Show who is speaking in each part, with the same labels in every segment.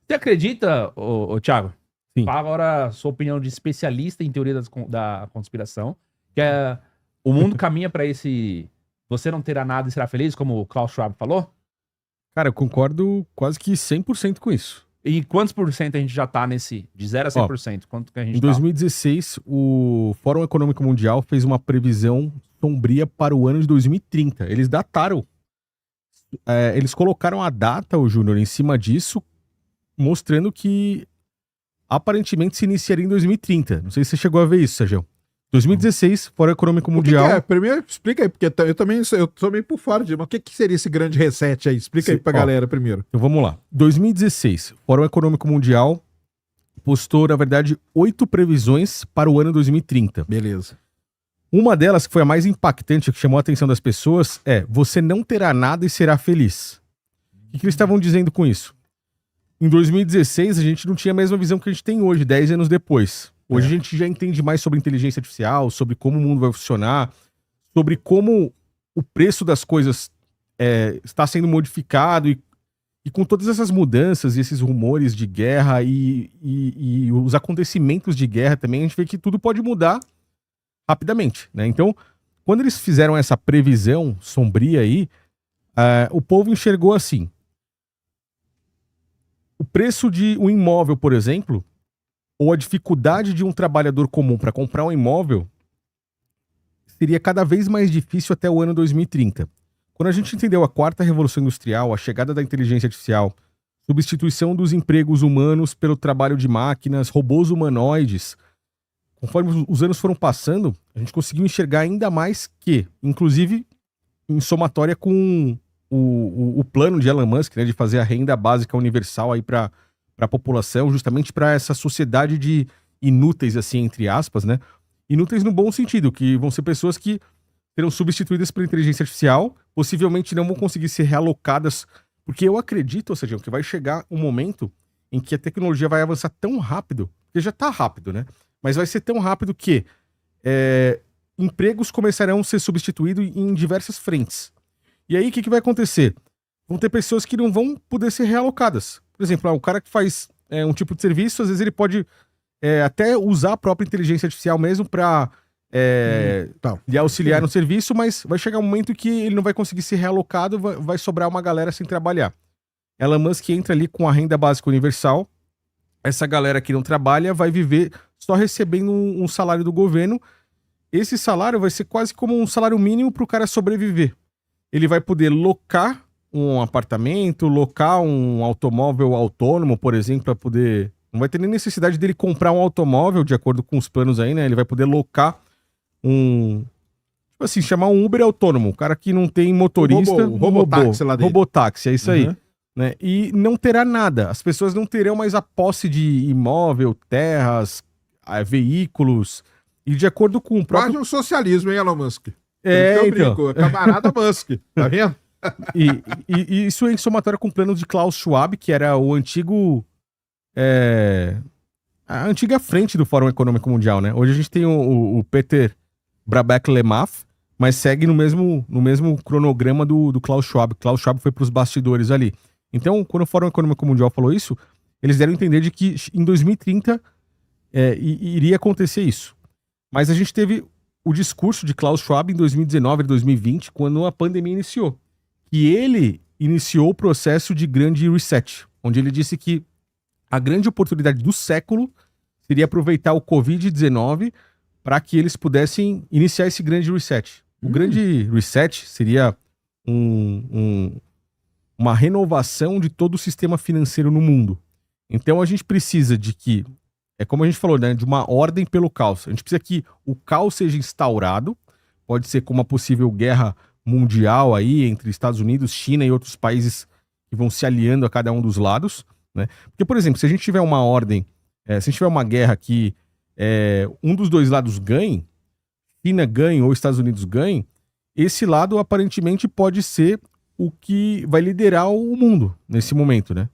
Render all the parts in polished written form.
Speaker 1: Você acredita, Thiago?
Speaker 2: Sim.
Speaker 1: Fala agora a sua opinião de especialista em teoria da conspiração, que é o mundo caminha pra esse você não terá nada e será feliz, como o Klaus Schwab falou?
Speaker 2: Cara, eu concordo quase que 100% com isso.
Speaker 1: E quantos por cento a gente já tá nesse, de 0 a 100%? Quanto que a gente
Speaker 2: Em 2016, o Fórum Econômico Mundial fez uma previsão sombria para o ano de 2030. Eles dataram. Eles colocaram a data, o Júnior, em cima disso, mostrando que aparentemente se iniciaria em 2030. Não sei se você chegou a ver isso, Sérgio. 2016, Fórum Econômico Mundial.
Speaker 3: O que é? Primeiro, explica aí, porque eu também eu tô meio por fora de. Mas o que seria esse grande reset aí? Explica aí pra galera primeiro.
Speaker 2: Então vamos lá. 2016, Fórum Econômico Mundial postou, na verdade, 8 previsões para o ano 2030.
Speaker 3: Beleza.
Speaker 2: Uma delas, que foi a mais impactante, que chamou a atenção das pessoas, é: você não terá nada e será feliz. O que eles estavam dizendo com isso? Em 2016, a gente não tinha a mesma visão que a gente tem hoje, 10 anos depois. Hoje a gente já entende mais sobre inteligência artificial, sobre como o mundo vai funcionar, sobre como o preço das coisas está sendo modificado e com todas essas mudanças e esses rumores de guerra e os acontecimentos de guerra também, a gente vê que tudo pode mudar rapidamente, né? Então, quando eles fizeram essa previsão sombria aí, o povo enxergou assim: o preço de um imóvel, por exemplo, ou a dificuldade de um trabalhador comum para comprar um imóvel seria cada vez mais difícil até o ano 2030. Quando a gente entendeu a quarta revolução industrial, a chegada da inteligência artificial, substituição dos empregos humanos pelo trabalho de máquinas, robôs humanoides, conforme os anos foram passando, a gente conseguiu enxergar ainda mais que, inclusive, em somatória com o plano de Elon Musk, né, de fazer a renda básica universal aí para a população, justamente para essa sociedade de inúteis, assim, entre aspas, né? Inúteis no bom sentido, que vão ser pessoas que serão substituídas pela inteligência artificial, possivelmente não vão conseguir ser realocadas, porque eu acredito, ou seja, que vai chegar um momento em que a tecnologia vai avançar tão rápido, porque já tá rápido, né? Mas vai ser tão rápido que empregos começarão a ser substituídos em diversas frentes. E aí, o que vai acontecer? Vão ter pessoas que não vão poder ser realocadas. Por exemplo, o cara que faz um tipo de serviço, às vezes ele pode até usar a própria inteligência artificial mesmo para lhe auxiliar no serviço, mas vai chegar um momento que ele não vai conseguir ser realocado, vai sobrar uma galera sem trabalhar. Elon Musk entra ali com a renda básica universal. Essa galera que não trabalha vai viver só recebendo um salário do governo. Esse salário vai ser quase como um salário mínimo para o cara sobreviver. Ele vai poder locar um apartamento, locar um automóvel autônomo, por exemplo, para poder... Não vai ter nem necessidade dele comprar um automóvel, de acordo com os planos aí, né? Ele vai poder locar tipo assim, chamar um Uber autônomo. O cara que não tem motorista...
Speaker 3: Robotáxi lá dentro.
Speaker 2: Robotáxi, é isso aí. Né? E não terá nada. As pessoas não terão mais a posse de imóvel, terras, veículos. E de acordo com o próprio...
Speaker 3: Quase um socialismo, hein, Elon Musk?
Speaker 2: Então.
Speaker 3: Camarada Musk, tá vendo?
Speaker 2: E isso é em somatória com o plano de Klaus Schwab, que era o antigo... a antiga frente do Fórum Econômico Mundial, né? Hoje a gente tem o Peter Brabeck-Lemaf, mas segue no mesmo cronograma do Klaus Schwab. Klaus Schwab foi para os bastidores ali. Então, quando o Fórum Econômico Mundial falou isso, eles deram a entender de que em 2030 iria acontecer isso. Mas a gente teve o discurso de Klaus Schwab em 2019 e 2020, quando a pandemia iniciou. E ele iniciou o processo de grande reset, onde ele disse que a grande oportunidade do século seria aproveitar o Covid-19 para que eles pudessem iniciar esse grande reset. O grande reset seria uma renovação de todo o sistema financeiro no mundo. Então a gente precisa de que, como a gente falou, né, de uma ordem pelo caos. A gente precisa que o caos seja instaurado, pode ser com uma possível guerra mundial aí entre Estados Unidos, China e outros países que vão se aliando a cada um dos lados, né? Porque, por exemplo, se a gente tiver uma ordem, se a gente tiver uma guerra que um dos dois lados ganhe, China ganhe ou Estados Unidos ganhe, esse lado aparentemente pode ser o que vai liderar o mundo nesse momento, né?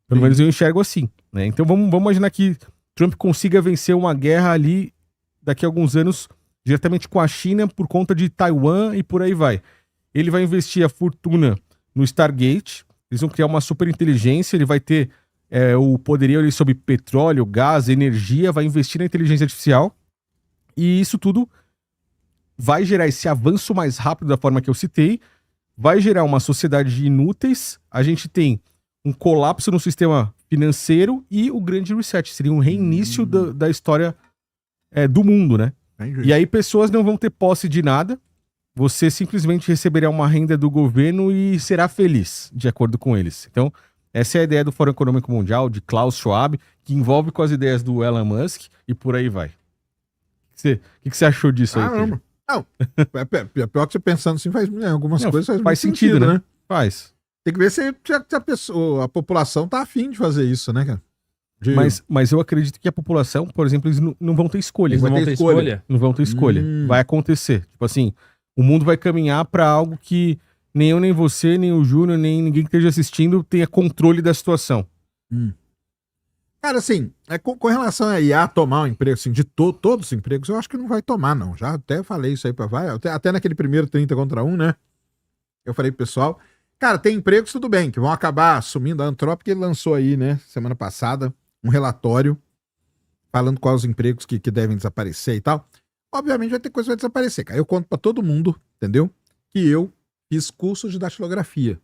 Speaker 2: Pelo menos eu enxergo assim, né? Então vamos imaginar que Trump consiga vencer uma guerra ali daqui a alguns anos diretamente com a China por conta de Taiwan e por aí vai. Ele vai investir a fortuna no Stargate, eles vão criar uma super inteligência, ele vai ter o poderio ali sobre petróleo, gás, energia, vai investir na inteligência artificial. E isso tudo vai gerar esse avanço mais rápido da forma que eu citei, vai gerar uma sociedade de inúteis, a gente tem um colapso no sistema financeiro e o grande reset, seria um reinício da história do mundo, né?
Speaker 3: Entendi.
Speaker 2: E aí pessoas não vão ter posse de nada, você simplesmente receberá uma renda do governo e será feliz, de acordo com eles. Então, essa é a ideia do Fórum Econômico Mundial, de Klaus Schwab, que envolve com as ideias do Elon Musk e por aí vai. O que você achou disso aí?
Speaker 3: Não. É pior que você pensando assim, algumas coisas
Speaker 2: faz
Speaker 3: muito
Speaker 2: sentido, né? Faz.
Speaker 3: Tem que ver se a população tá afim de fazer isso, né, cara?
Speaker 2: Mas eu acredito que a população, por exemplo, eles não vão ter escolha.
Speaker 1: Eles não vão ter escolha?
Speaker 2: Não vão ter escolha. Vai acontecer. Tipo assim, o mundo vai caminhar pra algo que nem eu, nem você, nem o Júnior, nem ninguém que esteja assistindo tenha controle da situação.
Speaker 3: Cara, assim, com relação a IA tomar um emprego, assim, de todos os empregos, eu acho que não vai tomar, não. Já até falei isso aí pra vários. Até naquele primeiro 30 contra 1, né? Eu falei pro pessoal, cara, tem empregos, tudo bem, que vão acabar sumindo. A Anthropic lançou aí, né, semana passada, um relatório falando quais os empregos que devem desaparecer e tal. Obviamente vai ter coisa que vai desaparecer, cara. Eu conto pra todo mundo, entendeu? Que eu fiz curso de datilografia.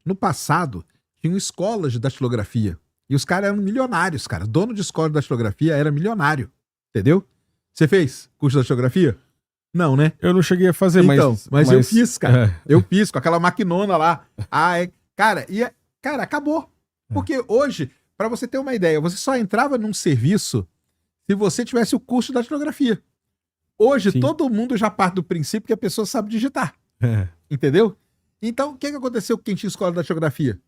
Speaker 3: No passado, tinham escolas de datilografia. E os caras eram milionários, cara. Dono de escola de datilografia era milionário. Entendeu? Você fez curso de datilografia? Não, né?
Speaker 2: Eu não cheguei a fazer,
Speaker 3: então, mas eu fiz, cara.
Speaker 2: É.
Speaker 3: Eu fiz com aquela maquinona lá. Cara, acabou. Porque hoje, pra você ter uma ideia, você só entrava num serviço se você tivesse o curso de datilografia. Hoje,
Speaker 2: Sim.
Speaker 3: todo mundo já parte do princípio que a pessoa sabe digitar. Entendeu? Então, o que aconteceu com quem tinha escola de datilografia?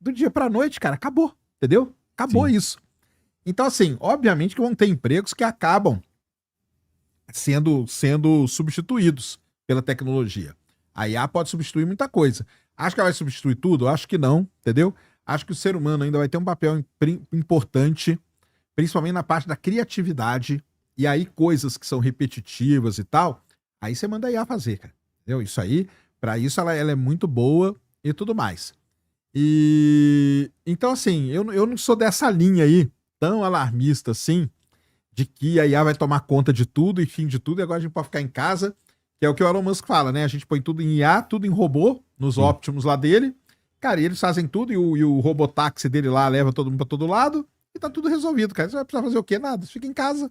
Speaker 3: Do dia pra noite, cara, acabou. Entendeu? Acabou
Speaker 2: Sim.
Speaker 3: isso. Então, assim, obviamente que vão ter empregos que acabam sendo substituídos pela tecnologia. A IA pode substituir muita coisa. Acho que ela vai substituir tudo? Acho que não, entendeu? Acho que o ser humano ainda vai ter um papel importante, principalmente na parte da criatividade, e aí coisas que são repetitivas e tal, aí você manda a IA fazer, cara. Entendeu? Isso aí, pra isso ela é muito boa e tudo mais. E então, assim, eu não sou dessa linha aí, tão alarmista assim, de que a IA vai tomar conta de tudo e fim de tudo, e agora a gente pode ficar em casa, que é o que o Elon Musk fala, né? A gente põe tudo em IA, tudo em robô, nos Optimus lá dele, cara, e eles fazem tudo, e o robotáxi dele lá leva todo mundo pra todo lado, e tá tudo resolvido, cara. Você vai precisar fazer o quê? Nada. Você fica em casa,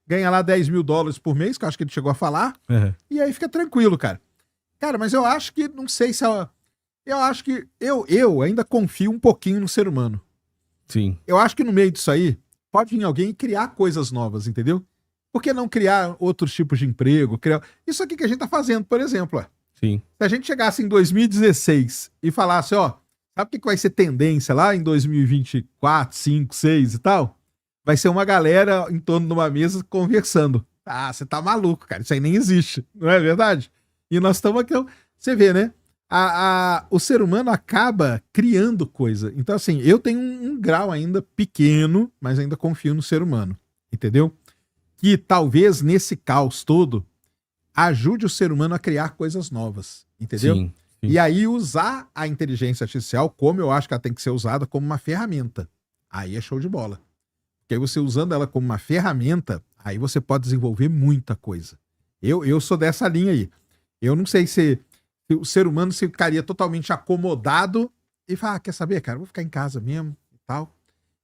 Speaker 3: ganha lá $10 mil por mês, que eu acho que ele chegou a falar, e aí fica tranquilo, cara. Cara, mas eu acho que, não sei se ela... Eu acho que eu ainda confio um pouquinho no ser humano.
Speaker 2: Sim.
Speaker 3: Eu acho que no meio disso aí, pode vir alguém e criar coisas novas, entendeu? Por que não criar outros tipos de emprego? Isso aqui que a gente tá fazendo, por exemplo.
Speaker 2: Sim.
Speaker 3: Se a gente chegasse em 2016 e falasse, ó, sabe o que vai ser tendência lá em 2024, 5, 6 e tal? Vai ser uma galera em torno de uma mesa conversando. Ah, você tá maluco, cara. Isso aí nem existe. Não é verdade? E nós estamos aqui... Você vê, né? O ser humano acaba criando coisa. Então, assim, eu tenho um grau ainda pequeno, mas ainda confio no ser humano. Entendeu? Que talvez nesse caos todo ajude o ser humano a criar coisas novas. Entendeu?
Speaker 2: Sim.
Speaker 3: E aí usar a inteligência artificial, como eu acho que ela tem que ser usada, como uma ferramenta. Aí é show de bola. Porque aí você usando ela como uma ferramenta, aí você pode desenvolver muita coisa. Eu sou dessa linha aí. Eu não sei se o ser humano se ficaria totalmente acomodado e falar, quer saber, cara, vou ficar em casa mesmo e tal.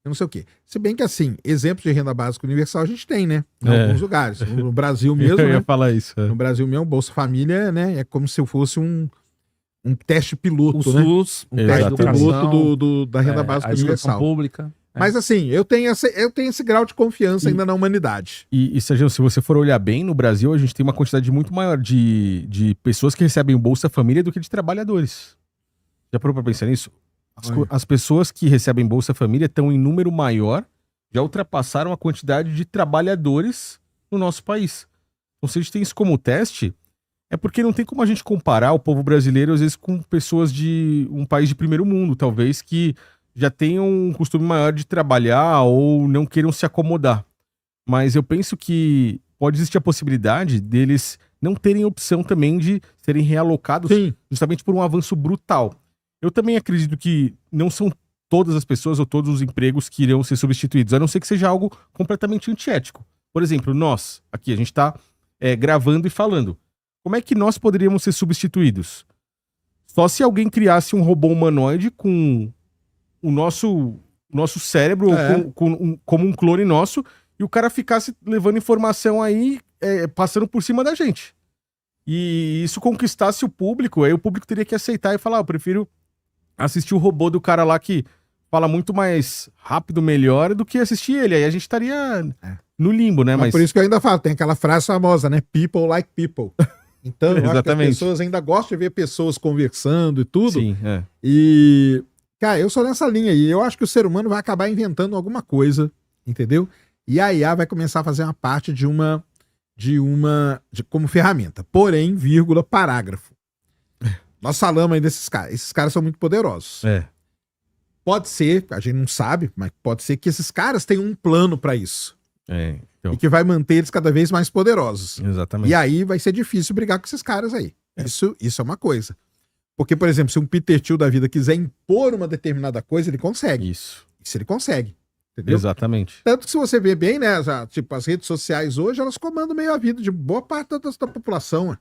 Speaker 3: Eu não sei o quê. Se bem que, assim, exemplos de renda básica universal a gente tem, né? Em alguns lugares. No Brasil mesmo,
Speaker 2: Eu ia
Speaker 3: né?
Speaker 2: falar isso.
Speaker 3: No Brasil mesmo, Bolsa Família, né? É como se fosse um teste piloto,
Speaker 1: O
Speaker 3: né?
Speaker 1: SUS,
Speaker 3: Um teste
Speaker 1: educação,
Speaker 3: piloto da renda básica
Speaker 1: a educação
Speaker 3: universal.
Speaker 1: pública.
Speaker 3: Mas assim, eu tenho esse grau de confiança ainda na humanidade.
Speaker 2: E Sérgio, se você for olhar bem, no Brasil a gente tem uma quantidade muito maior de pessoas que recebem o Bolsa Família do que de trabalhadores. Já parou pra pensar nisso? As pessoas que recebem Bolsa Família estão em número maior, já ultrapassaram a quantidade de trabalhadores no nosso país. Então, se a gente tem isso como teste, é porque não tem como a gente comparar o povo brasileiro, às vezes, com pessoas de um país de primeiro mundo, talvez, que já tenham um costume maior de trabalhar ou não queiram se acomodar. Mas eu penso que pode existir a possibilidade deles não terem opção também de serem realocados justamente por um avanço brutal. Eu também acredito que não são todas as pessoas ou todos os empregos que irão ser substituídos, a não ser que seja algo completamente antiético. Por exemplo, nós, aqui, a gente tá gravando e falando. Como é que nós poderíamos ser substituídos? Só se alguém criasse um robô humanoide com o nosso cérebro, ou como um clone nosso, e o cara ficasse levando informação aí, passando por cima da gente. E isso conquistasse o público, aí o público teria que aceitar e falar, eu prefiro assistir o robô do cara lá que fala muito mais rápido, melhor, do que assistir ele. Aí a gente estaria no limbo, né?
Speaker 3: Mas por isso que eu ainda falo, tem aquela frase famosa, né? People like people. Então, eu acho que as pessoas ainda gostam de ver pessoas conversando e tudo.
Speaker 2: Sim,
Speaker 3: E, cara, eu sou nessa linha aí. Eu acho que o ser humano vai acabar inventando alguma coisa, entendeu? E a IA vai começar a fazer uma parte como ferramenta. Porém, vírgula, parágrafo. Nós falamos aí desses caras. Esses caras são muito poderosos. Pode ser, a gente não sabe, mas pode ser que esses caras tenham um plano pra isso.
Speaker 2: Então.
Speaker 3: E que vai manter eles cada vez mais poderosos.
Speaker 2: Exatamente.
Speaker 3: E aí vai ser difícil brigar com esses caras aí. Isso é uma coisa. Porque, por exemplo, se um Peter Thiel da vida quiser impor uma determinada coisa, ele consegue.
Speaker 2: Isso
Speaker 3: ele consegue. Entendeu?
Speaker 2: Exatamente.
Speaker 3: Tanto que se você vê bem, né, tipo, as redes sociais hoje, elas comandam meio a vida de boa parte da população.